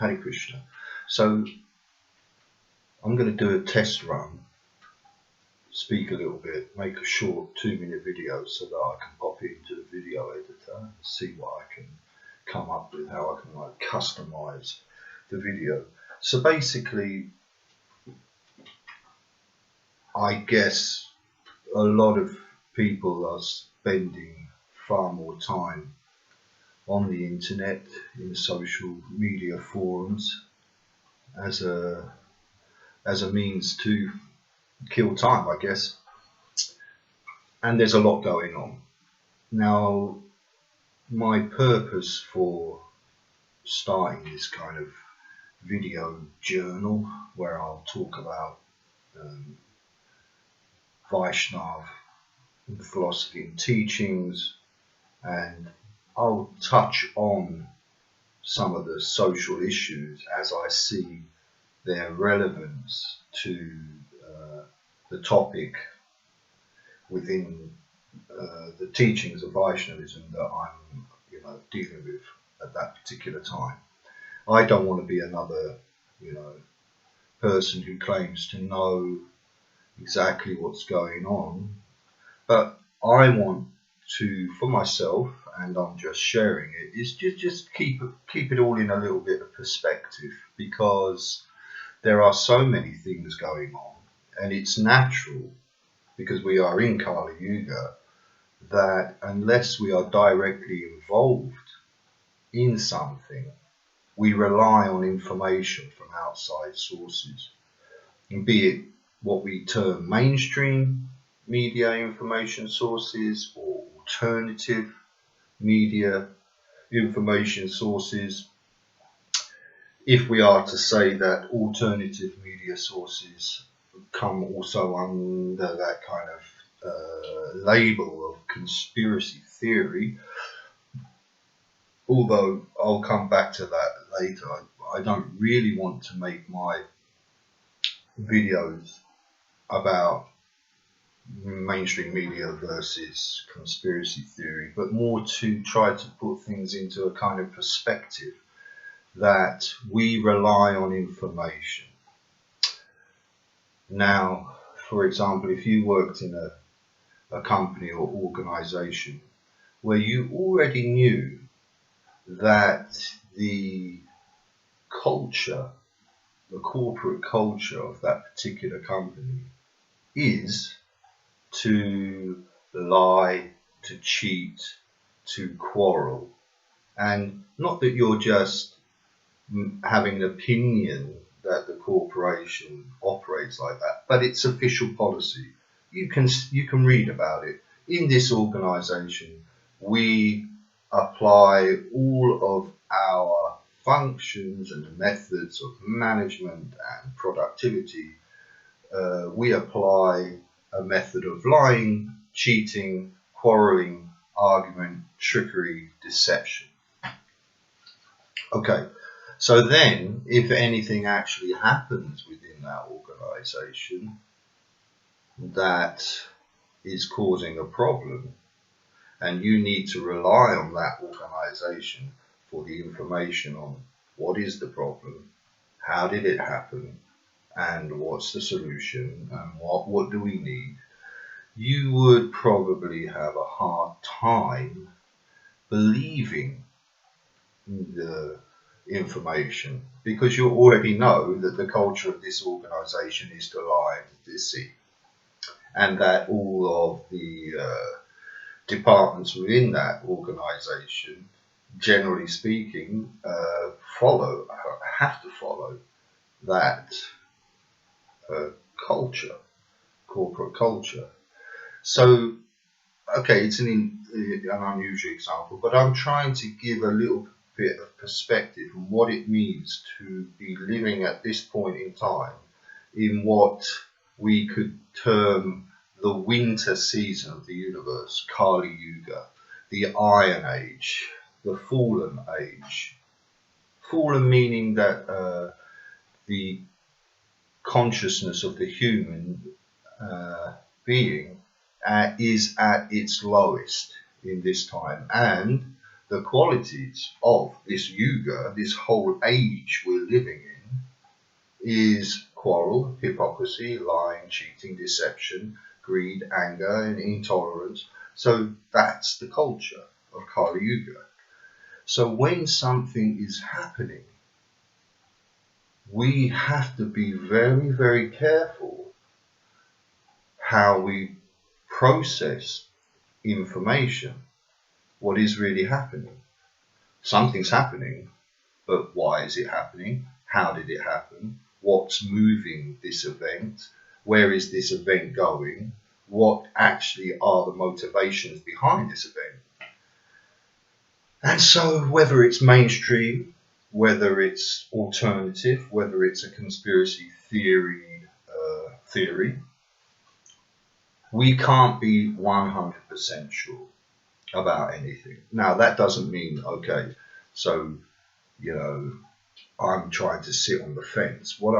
Hare Krishna. So I'm going to do a test run, speak a little bit, make a short 2-minute video so that I can pop it into the video editor and see what I can come up with, how I can like customize the video. So basically, I guess a lot of people are spending far more time on the internet, in social media forums, as a means to kill time, I guess. And there's a lot going on. Now, my purpose for starting this kind of video journal, where I'll talk about Vaishnav philosophy and teachings, and I'll touch on some of the social issues as I see their relevance to the topic within the teachings of Vaishnavism that I'm dealing with at that particular time. I don't want to be another person who claims to know exactly what's going on, but I want to, for myself, and I'm just sharing it, is just keep it all in a little bit of perspective, because there are so many things going on, and it's natural, because we are in Kali Yuga, that unless we are directly involved in something, we rely on information from outside sources, and be it what we term mainstream media information sources or alternative media information sources. If we are to say that alternative media sources come also under that kind of label of conspiracy theory, although I'll come back to that later. I don't really want to make my videos about mainstream media versus conspiracy theory, but more to try to put things into a kind of perspective that we rely on information. Now, for example, if you worked in a company or organization where you already knew that the culture, the corporate culture of that particular company is to lie, to cheat, to quarrel, and not that you're just having an opinion that the corporation operates like that, but it's official policy. You can read about it. In this organization, we apply all of our functions and methods of management and productivity. We apply a method of lying, cheating, quarreling, argument, trickery, deception. Okay, so then if anything actually happens within that organization that is causing a problem, and you need to rely on that organization for the information on what is the problem, how did it happen, and what's the solution, and what do we need, you would probably have a hard time believing the information, because you already know that the culture of this organization is to lie and deceive, and that all of the departments within that organization, generally speaking, have to follow that culture, corporate culture. So, okay, it's an unusual example, but I'm trying to give a little bit of perspective on what it means to be living at this point in time in what we could term the winter season of the universe, Kali Yuga, the Iron Age, the Fallen Age. Fallen meaning that the consciousness of the human being is at its lowest in this time, and the qualities of this yuga, this whole age we're living in, is quarrel, hypocrisy, lying, cheating, deception, greed, anger, and intolerance. So that's the culture of Kali Yuga. So when something is happening, we have to be very, very careful how we process information. What is really happening? Something's happening, but why is it happening? How did it happen? What's moving this event? Where is this event going? What actually are the motivations behind this event? And so whether it's mainstream, whether it's alternative, whether it's a conspiracy theory, we can't be 100% sure about anything. Now that doesn't mean, okay, so, I'm trying to sit on the fence. What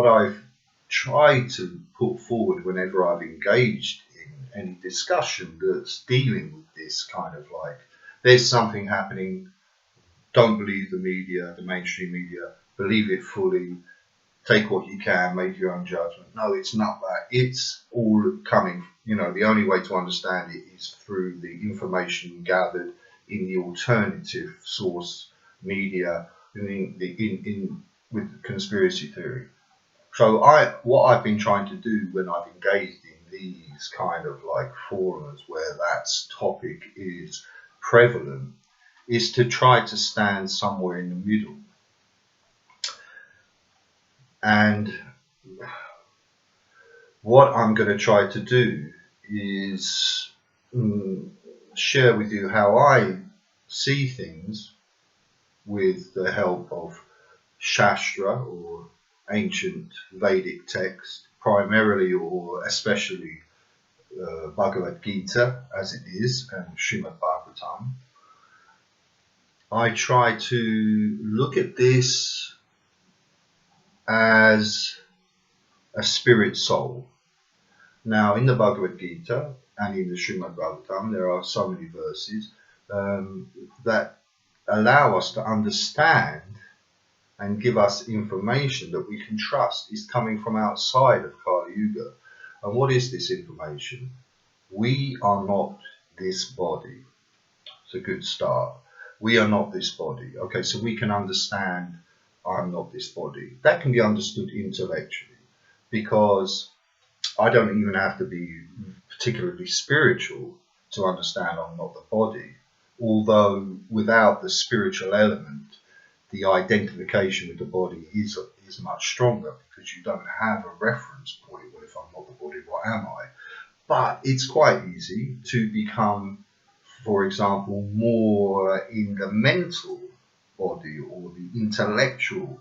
I've tried to put forward whenever I've engaged in any discussion that's dealing with this kind of like, there's something happening, don't believe the media, the mainstream media, believe it fully, take what you can, make your own judgment. No, it's not that. It's all coming, the only way to understand it is through the information gathered in the alternative source media with conspiracy theory. So what I've been trying to do when I've engaged in these kind of like forums where that topic is prevalent is to try to stand somewhere in the middle. And what I'm going to try to do is share with you how I see things with the help of Shastra, or ancient Vedic text, primarily or especially Bhagavad Gita as it is, and Srimad Bhagavatam. I try to look at this as a spirit soul. Now, in the Bhagavad Gita and in the Srimad Bhagavatam, there are so many verses that allow us to understand and give us information that we can trust is coming from outside of Kali Yuga. And what is this information? We are not this body. It's a good start. We are not this body. Okay, so we can understand I'm not this body. That can be understood intellectually, because I don't even have to be particularly spiritual to understand I'm not the body. Although without the spiritual element, the identification with the body is much stronger, because you don't have a reference point. Well, if I'm not the body, what am I? But it's quite easy to become, for example, more in the mental body or the intellectual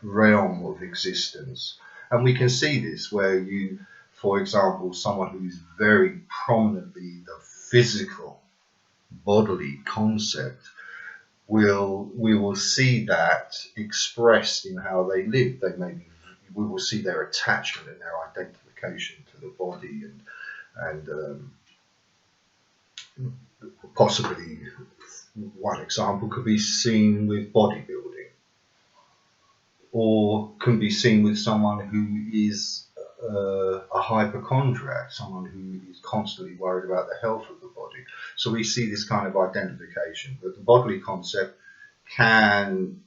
realm of existence. And we can see this where you, for example, someone who is very prominently the physical bodily concept, we will see that expressed in how they live. We will see their attachment and their identification to the body, and possibly one example could be seen with bodybuilding, or can be seen with someone who is a hypochondriac, someone who is constantly worried about the health of the body. So we see this kind of identification, but the bodily concept can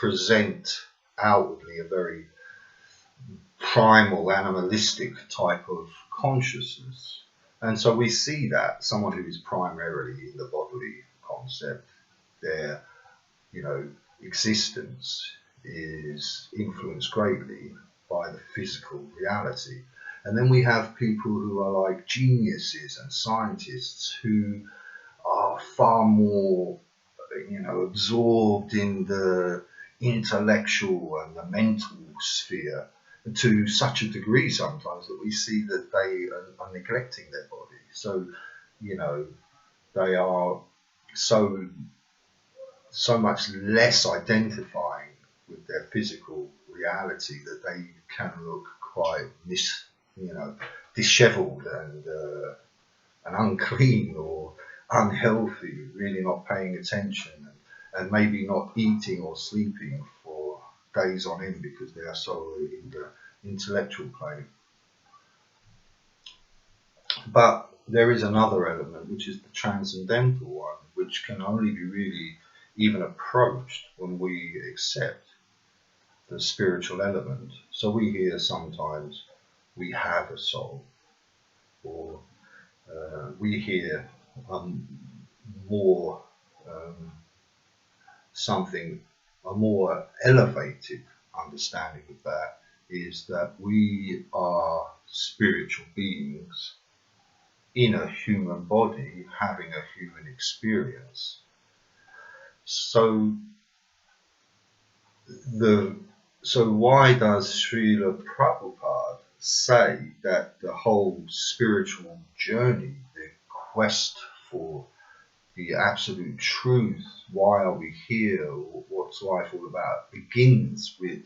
present outwardly a very primal, animalistic type of consciousness. And so we see that someone who is primarily in the bodily concept, their existence is influenced greatly by the physical reality. And then we have people who are like geniuses and scientists who are far more absorbed in the intellectual and the mental sphere, to such a degree sometimes that we see that they are neglecting their body. So they are so much less identifying with their physical reality that they can look quite disheveled and unclean, or unhealthy, really not paying attention, and maybe not eating or sleeping for days on end because they are so in the intellectual plane. But there is another element, which is the transcendental one, which can only be really even approached when we accept the spiritual element. So we hear sometimes we have a soul, or we hear more something, a more elevated understanding of that is that we are spiritual beings in a human body having a human experience. So why does Srila Prabhupada say that the whole spiritual journey, the quest for the absolute truth, why are we here, what's life all about, begins with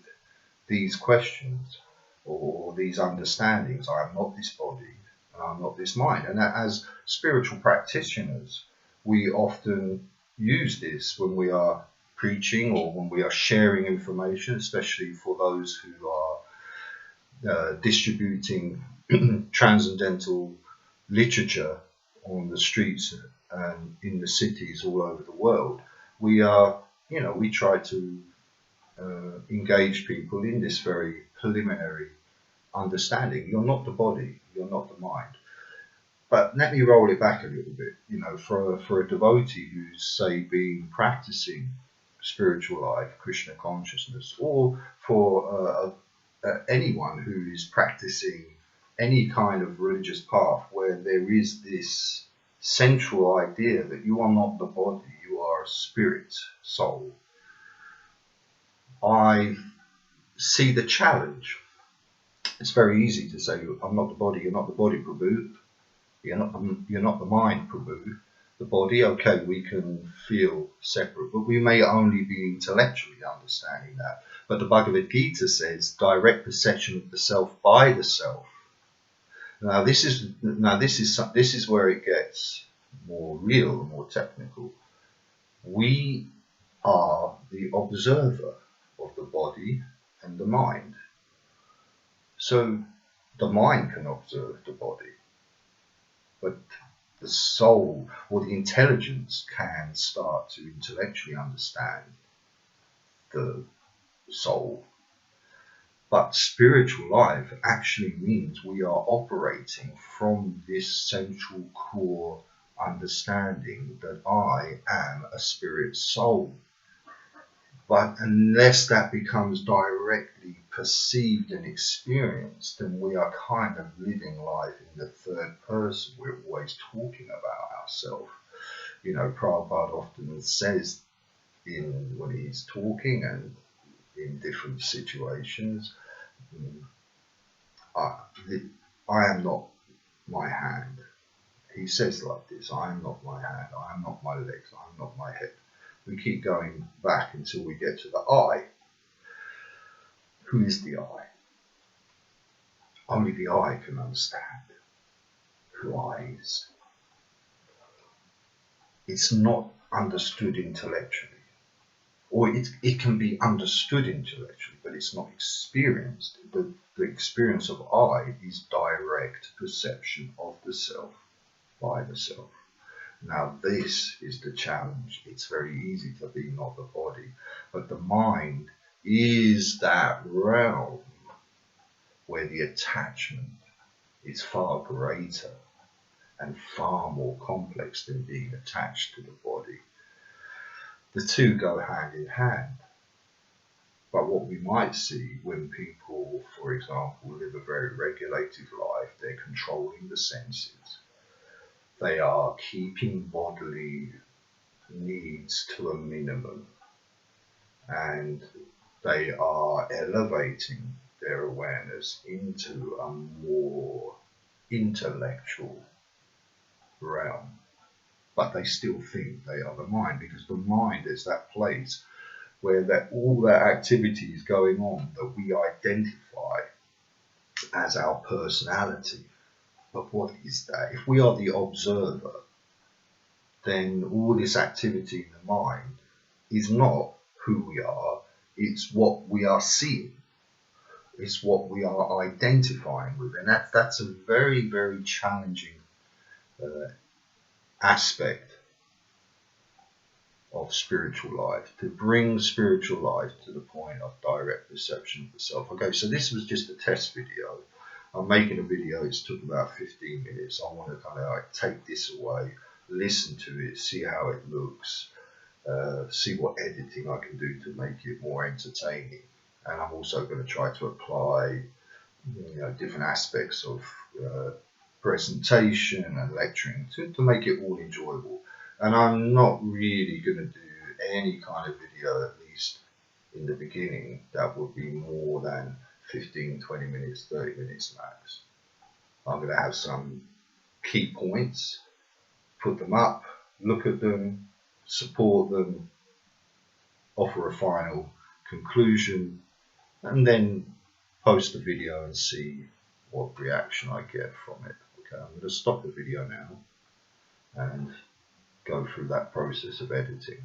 these questions or these understandings? I am not this body and I'm not this mind. And as spiritual practitioners, we often use this when we are preaching or when we are sharing information, especially for those who are distributing transcendental literature on the streets and in the cities all over the world. We try to engage people in this very preliminary understanding. You're not the body, you're not the mind. But let me roll it back a little bit. For a devotee who's, say, been practicing spiritual life, Krishna consciousness, or for anyone who is practicing any kind of religious path where there is this central idea that you are not the body, you are a spirit, soul, I see the challenge. It's very easy to say, I'm not the body, you're not the body, Prabhu. You're not the mind, Prabhu. The body, okay, we can feel separate, but we may only be intellectually understanding that. But the Bhagavad Gita says direct perception of the self by the self. Now this is where it gets more real, more technical. We are the observer of the body and the mind. So the mind can observe the body, but the soul or the intelligence can start to intellectually understand the soul. But spiritual life actually means we are operating from this central core understanding that I am a spirit soul. But unless that becomes directly perceived and experienced, then we are kind of living life in the third person. We're always talking about ourselves. Prabhupada often says when he's talking and in different situations, I am not my hand. He says like this, I am not my hand, I am not my legs, I am not my head. We keep going back until we get to the I. Who is the I? Only the I can understand who I is. It's not understood intellectually. Or it can be understood intellectually, but it's not experienced. The experience of I is direct perception of the self by the self. Now this is the challenge. It's very easy to be not the body, but the mind is that realm where the attachment is far greater and far more complex than being attached to the body. The two go hand in hand. But what we might see when people, for example, live a very regulated life, they're controlling the senses. They are keeping bodily needs to a minimum, and they are elevating their awareness into a more intellectual realm. But they still think they are the mind, because the mind is that place where all that activity is going on that we identify as our personality. But what is that? If we are the observer, then all this activity in the mind is not who we are, it's what we are seeing. It's what we are identifying with. And that's a very, very challenging aspect of spiritual life, to bring spiritual life to the point of direct perception of the self. Okay, so this was just a test video. I'm making a video, it's took about 15 minutes. I want to kind of like take this away, listen to it, see how it looks, see what editing I can do to make it more entertaining. And I'm also going to try to apply, different aspects of presentation and lecturing to make it all enjoyable. And I'm not really going to do any kind of video, at least in the beginning, that would be more than 15, 20 minutes, 30 minutes max. I'm going to have some key points, put them up, look at them, support them, offer a final conclusion, and then post the video and see what reaction I get from it. Okay, I'm going to stop the video now and go through that process of editing.